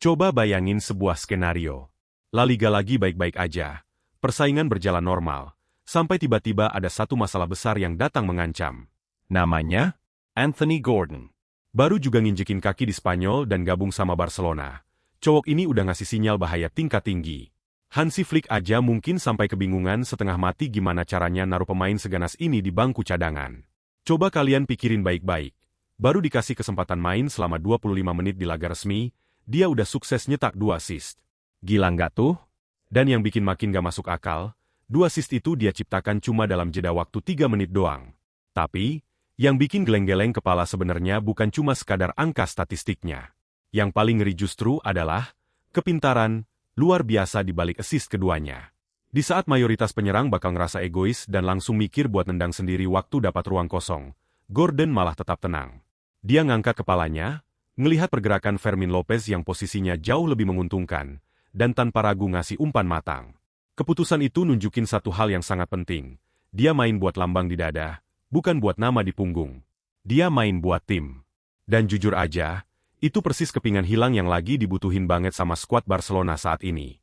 Coba bayangin sebuah skenario. La Liga lagi baik-baik aja, persaingan berjalan normal, sampai tiba-tiba ada satu masalah besar yang datang mengancam. Namanya Anthony Gordon. Baru juga nginjekin kaki di Spanyol dan gabung sama Barcelona. Cowok ini udah ngasih sinyal bahaya tingkat tinggi. Hansi Flick aja mungkin sampai kebingungan setengah mati gimana caranya naruh pemain seganas ini di bangku cadangan. Coba kalian pikirin baik-baik. Baru dikasih kesempatan main selama 25 menit di laga resmi, dia udah sukses nyetak 2 assist. Gila nggak tuh? Dan yang bikin makin gak masuk akal, 2 assist itu dia ciptakan cuma dalam jeda waktu 3 menit doang. Tapi, yang bikin geleng-geleng kepala sebenarnya bukan cuma sekadar angka statistiknya. Yang paling ngeri justru adalah kepintaran luar biasa di balik assist keduanya. Di saat mayoritas penyerang bakal ngerasa egois dan langsung mikir buat nendang sendiri waktu dapat ruang kosong, Gordon malah tetap tenang. Dia ngangkat kepalanya, ngelihat pergerakan Fermin Lopez yang posisinya jauh lebih menguntungkan, dan tanpa ragu ngasih umpan matang. Keputusan itu nunjukin satu hal yang sangat penting. Dia main buat lambang di dada, bukan buat nama di punggung. Dia main buat tim. Dan jujur aja, itu persis kepingan hilang yang lagi dibutuhin banget sama skuad Barcelona saat ini.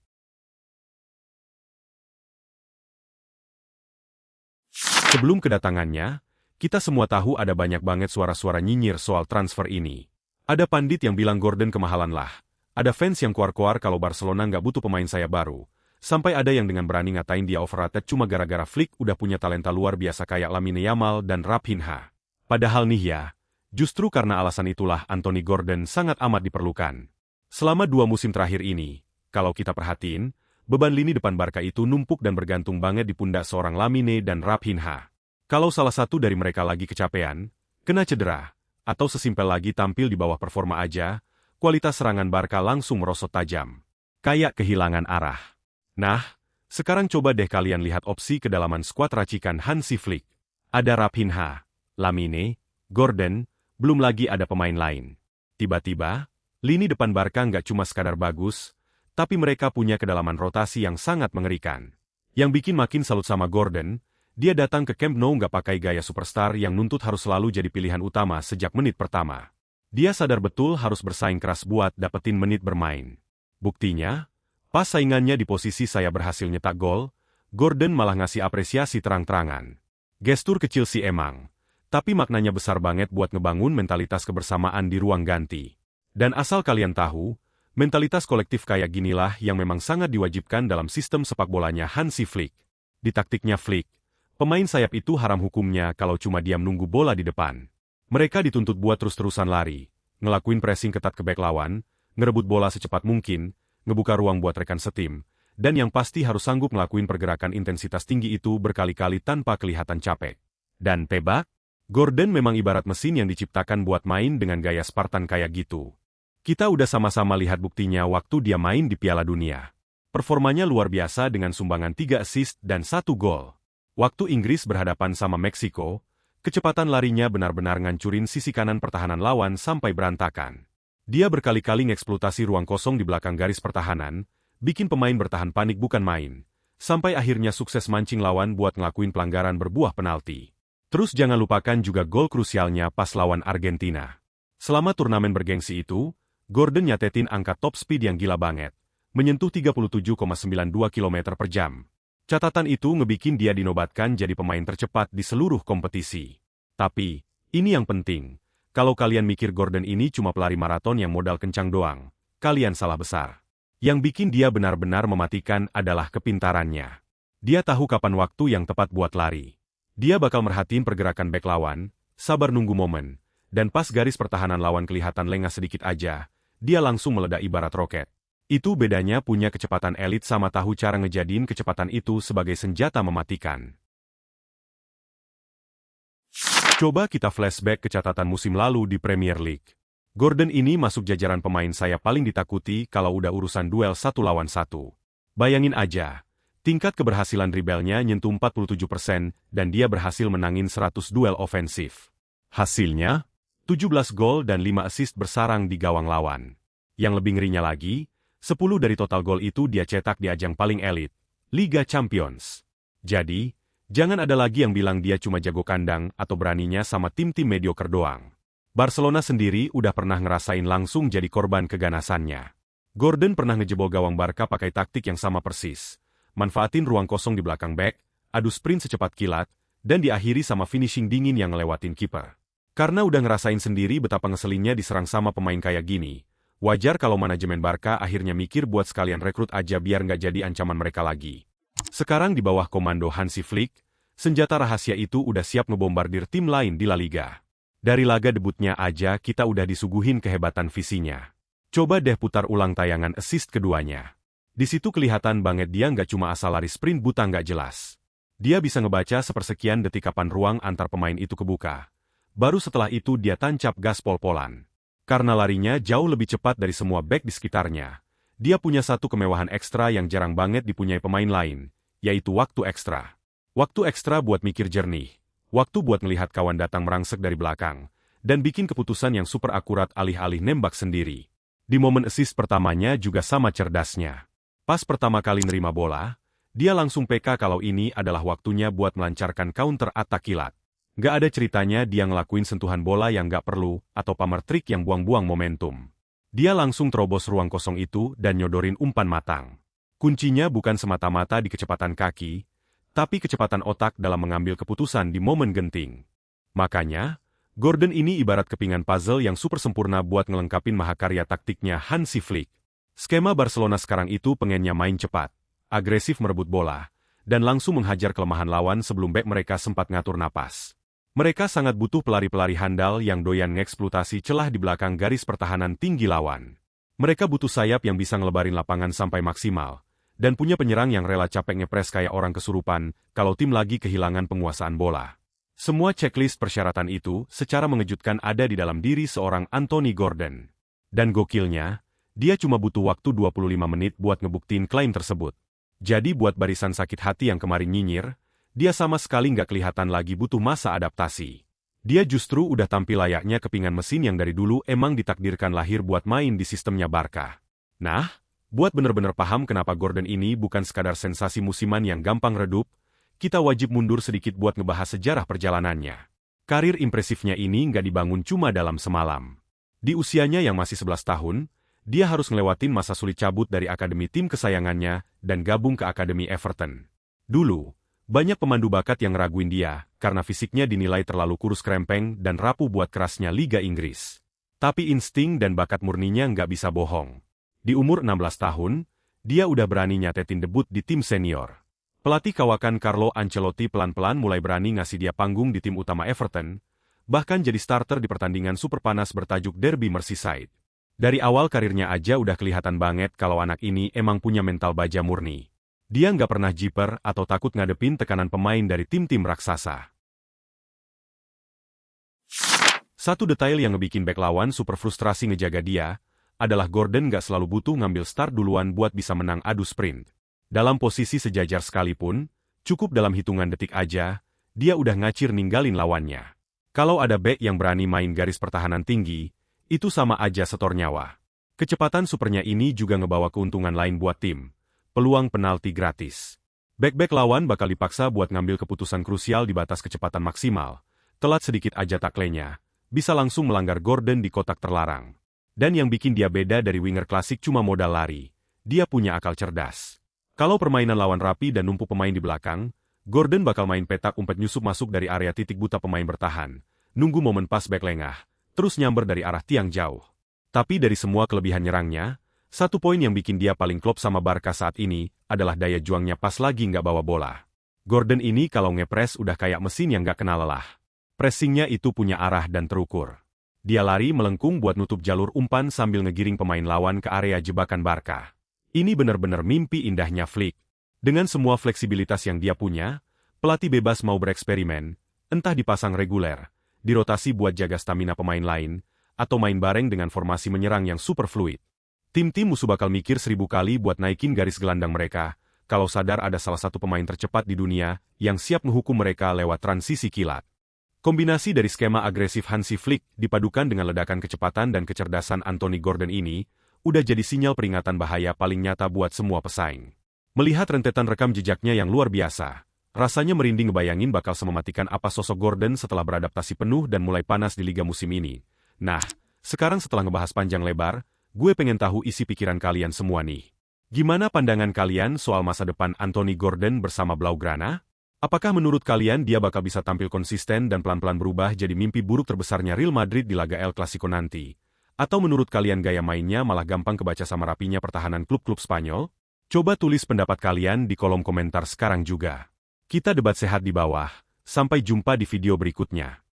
Sebelum kedatangannya, kita semua tahu ada banyak banget suara-suara nyinyir soal transfer ini. Ada pandit yang bilang Gordon kemahalan lah. Ada fans yang kuar-kuar kalau Barcelona nggak butuh pemain sayap baru. Sampai ada yang dengan berani ngatain dia overrated cuma gara-gara Flick udah punya talenta luar biasa kayak Lamine Yamal dan Raphinha. Padahal nih ya, justru karena alasan itulah Anthony Gordon sangat amat diperlukan. Selama 2 musim terakhir ini, kalau kita perhatiin, beban lini depan Barca itu numpuk dan bergantung banget di pundak seorang Lamine dan Raphinha. Kalau salah satu dari mereka lagi kecapean, kena cedera, atau sesimpel lagi tampil di bawah performa aja, kualitas serangan Barca langsung merosot tajam. Kayak kehilangan arah. Nah, sekarang coba deh kalian lihat opsi kedalaman skuad racikan Hansi Flick. Ada Raphinha, Lamine, Gordon, belum lagi ada pemain lain. Tiba-tiba, lini depan Barca nggak cuma sekadar bagus, tapi mereka punya kedalaman rotasi yang sangat mengerikan. Yang bikin makin salut sama Gordon, dia datang ke Camp Nou nggak pakai gaya superstar yang nuntut harus selalu jadi pilihan utama sejak menit pertama. Dia sadar betul harus bersaing keras buat dapetin menit bermain. Buktinya, pas saingannya di posisi saya berhasil nyetak gol, Gordon malah ngasih apresiasi terang-terangan. Gestur kecil sih emang, tapi maknanya besar banget buat ngebangun mentalitas kebersamaan di ruang ganti. Dan asal kalian tahu, mentalitas kolektif kayak ginilah yang memang sangat diwajibkan dalam sistem sepak bolanya Hansi Flick. Di taktiknya Flick, pemain sayap itu haram hukumnya kalau cuma diam nunggu bola di depan. Mereka dituntut buat terus-terusan lari, ngelakuin pressing ketat ke bek lawan, ngerebut bola secepat mungkin, ngebuka ruang buat rekan setim, dan yang pasti harus sanggup ngelakuin pergerakan intensitas tinggi itu berkali-kali tanpa kelihatan capek. Dan tebak, Gordon memang ibarat mesin yang diciptakan buat main dengan gaya Spartan kayak gitu. Kita udah sama-sama lihat buktinya waktu dia main di Piala Dunia. Performanya luar biasa dengan sumbangan 3 assist dan 1 gol. Waktu Inggris berhadapan sama Meksiko, kecepatan larinya benar-benar ngancurin sisi kanan pertahanan lawan sampai berantakan. Dia berkali-kali ngeksploitasi ruang kosong di belakang garis pertahanan, bikin pemain bertahan panik bukan main, sampai akhirnya sukses mancing lawan buat ngelakuin pelanggaran berbuah penalti. Terus jangan lupakan juga gol krusialnya pas lawan Argentina. Selama turnamen bergengsi itu, Gordon nyatetin angka top speed yang gila banget, menyentuh 37,92 km per jam. Catatan itu ngebikin dia dinobatkan jadi pemain tercepat di seluruh kompetisi. Tapi, ini yang penting, kalau kalian mikir Gordon ini cuma pelari maraton yang modal kencang doang, kalian salah besar. Yang bikin dia benar-benar mematikan adalah kepintarannya. Dia tahu kapan waktu yang tepat buat lari. Dia bakal merhatiin pergerakan bek lawan, sabar nunggu momen, dan pas garis pertahanan lawan kelihatan lengah sedikit aja, dia langsung meledak ibarat roket. Itu bedanya punya kecepatan elit sama tahu cara ngejadiin kecepatan itu sebagai senjata mematikan. Coba kita flashback ke catatan musim lalu di Premier League. Gordon ini masuk jajaran pemain sayap paling ditakuti kalau udah urusan duel 1 lawan 1. Bayangin aja, tingkat keberhasilan dribblenya nyentuh 47% dan dia berhasil menangin 100 duel ofensif. Hasilnya, 17 gol dan 5 assist bersarang di gawang lawan. Yang lebih ngerinya lagi, 10 dari total gol itu dia cetak di ajang paling elit, Liga Champions. Jadi, jangan ada lagi yang bilang dia cuma jago kandang atau beraninya sama tim-tim mediocre doang. Barcelona sendiri udah pernah ngerasain langsung jadi korban keganasannya. Gordon pernah ngejebol gawang Barca pakai taktik yang sama persis. Manfaatin ruang kosong di belakang back, adu sprint secepat kilat, dan diakhiri sama finishing dingin yang ngelewatin kiper. Karena udah ngerasain sendiri betapa ngeselinnya diserang sama pemain kayak gini, wajar kalau manajemen Barca akhirnya mikir buat sekalian rekrut aja biar nggak jadi ancaman mereka lagi. Sekarang di bawah komando Hansi Flick, senjata rahasia itu udah siap ngebombardir tim lain di La Liga. Dari laga debutnya aja kita udah disuguhin kehebatan visinya. Coba deh putar ulang tayangan assist keduanya. Di situ kelihatan banget dia nggak cuma asal lari sprint buta nggak jelas. Dia bisa ngebaca sepersekian detik kapan ruang antar pemain itu kebuka. Baru setelah itu dia tancap gas pol-polan. Karena larinya jauh lebih cepat dari semua bek di sekitarnya, dia punya satu kemewahan ekstra yang jarang banget dipunyai pemain lain, yaitu waktu ekstra. Waktu ekstra buat mikir jernih, waktu buat melihat kawan datang merangsek dari belakang, dan bikin keputusan yang super akurat alih-alih nembak sendiri. Di momen assist pertamanya juga sama cerdasnya. Pas pertama kali nerima bola, dia langsung PK kalau ini adalah waktunya buat melancarkan counter attack kilat. Nggak ada ceritanya dia ngelakuin sentuhan bola yang nggak perlu, atau pamer trik yang buang-buang momentum. Dia langsung terobos ruang kosong itu dan nyodorin umpan matang. Kuncinya bukan semata-mata di kecepatan kaki, tapi kecepatan otak dalam mengambil keputusan di momen genting. Makanya, Gordon ini ibarat kepingan puzzle yang super sempurna buat ngelengkapin mahakarya taktiknya Hansi Flick. Skema Barcelona sekarang itu pengennya main cepat, agresif merebut bola, dan langsung menghajar kelemahan lawan sebelum bek mereka sempat ngatur napas. Mereka sangat butuh pelari-pelari handal yang doyan ngeksploitasi celah di belakang garis pertahanan tinggi lawan. Mereka butuh sayap yang bisa ngelebarin lapangan sampai maksimal, dan punya penyerang yang rela capek ngepres kayak orang kesurupan kalau tim lagi kehilangan penguasaan bola. Semua checklist persyaratan itu secara mengejutkan ada di dalam diri seorang Anthony Gordon. Dan gokilnya, dia cuma butuh waktu 25 menit buat ngebuktiin klaim tersebut. Jadi buat barisan sakit hati yang kemarin nyinyir, dia sama sekali nggak kelihatan lagi butuh masa adaptasi. Dia justru udah tampil layaknya kepingan mesin yang dari dulu emang ditakdirkan lahir buat main di sistemnya Barca. Nah, buat bener-bener paham kenapa Gordon ini bukan sekadar sensasi musiman yang gampang redup, kita wajib mundur sedikit buat ngebahas sejarah perjalanannya. Karir impresifnya ini nggak dibangun cuma dalam semalam. Di usianya yang masih 11 tahun, dia harus ngelewatin masa sulit cabut dari akademi tim kesayangannya dan gabung ke akademi Everton. Dulu, banyak pemandu bakat yang ngeraguin dia, karena fisiknya dinilai terlalu kurus krempeng dan rapuh buat kerasnya Liga Inggris. Tapi insting dan bakat murninya nggak bisa bohong. Di umur 16 tahun, dia udah berani nyatetin debut di tim senior. Pelatih kawakan Carlo Ancelotti pelan-pelan mulai berani ngasih dia panggung di tim utama Everton, bahkan jadi starter di pertandingan super panas bertajuk Derby Merseyside. Dari awal karirnya aja udah kelihatan banget kalau anak ini emang punya mental baja murni. Dia nggak pernah jiper atau takut ngadepin tekanan pemain dari tim-tim raksasa. Satu detail yang ngebikin bek lawan super frustrasi ngejaga dia, adalah Gordon nggak selalu butuh ngambil start duluan buat bisa menang adu sprint. Dalam posisi sejajar sekalipun, cukup dalam hitungan detik aja, dia udah ngacir ninggalin lawannya. Kalau ada bek yang berani main garis pertahanan tinggi, itu sama aja setor nyawa. Kecepatan supernya ini juga ngebawa keuntungan lain buat tim. Peluang penalti gratis. Bek-bek lawan bakal dipaksa buat ngambil keputusan krusial di batas kecepatan maksimal. Telat sedikit aja taklenya, bisa langsung melanggar Gordon di kotak terlarang. Dan yang bikin dia beda dari winger klasik cuma modal lari. Dia punya akal cerdas. Kalau permainan lawan rapi dan numpuk pemain di belakang, Gordon bakal main petak umpet nyusup masuk dari area titik buta pemain bertahan, nunggu momen pas bek lengah, terus nyamber dari arah tiang jauh. Tapi dari semua kelebihan nyerangnya, satu poin yang bikin dia paling klop sama Barca saat ini, adalah daya juangnya pas lagi nggak bawa bola. Gordon ini kalau ngepres udah kayak mesin yang nggak kenal lelah. Pressingnya itu punya arah dan terukur. Dia lari melengkung buat nutup jalur umpan sambil ngegiring pemain lawan ke area jebakan Barca. Ini benar-benar mimpi indahnya Flick. Dengan semua fleksibilitas yang dia punya, pelatih bebas mau bereksperimen, entah dipasang reguler, dirotasi buat jaga stamina pemain lain, atau main bareng dengan formasi menyerang yang super fluid. Tim-tim musuh bakal mikir 1000 kali buat naikin garis gelandang mereka, kalau sadar ada salah satu pemain tercepat di dunia yang siap menghukum mereka lewat transisi kilat. Kombinasi dari skema agresif Hansi Flick dipadukan dengan ledakan kecepatan dan kecerdasan Anthony Gordon ini, udah jadi sinyal peringatan bahaya paling nyata buat semua pesaing. Melihat rentetan rekam jejaknya yang luar biasa, rasanya merinding ngebayangin bakal semematikan apa sosok Gordon setelah beradaptasi penuh dan mulai panas di liga musim ini. Nah, sekarang setelah ngebahas panjang lebar, gue pengen tahu isi pikiran kalian semua nih. Gimana pandangan kalian soal masa depan Anthony Gordon bersama Blaugrana? Apakah menurut kalian dia bakal bisa tampil konsisten dan pelan-pelan berubah jadi mimpi buruk terbesarnya Real Madrid di laga El Clasico nanti? Atau menurut kalian gaya mainnya malah gampang kebaca sama rapinya pertahanan klub-klub Spanyol? Coba tulis pendapat kalian di kolom komentar sekarang juga. Kita debat sehat di bawah. Sampai jumpa di video berikutnya.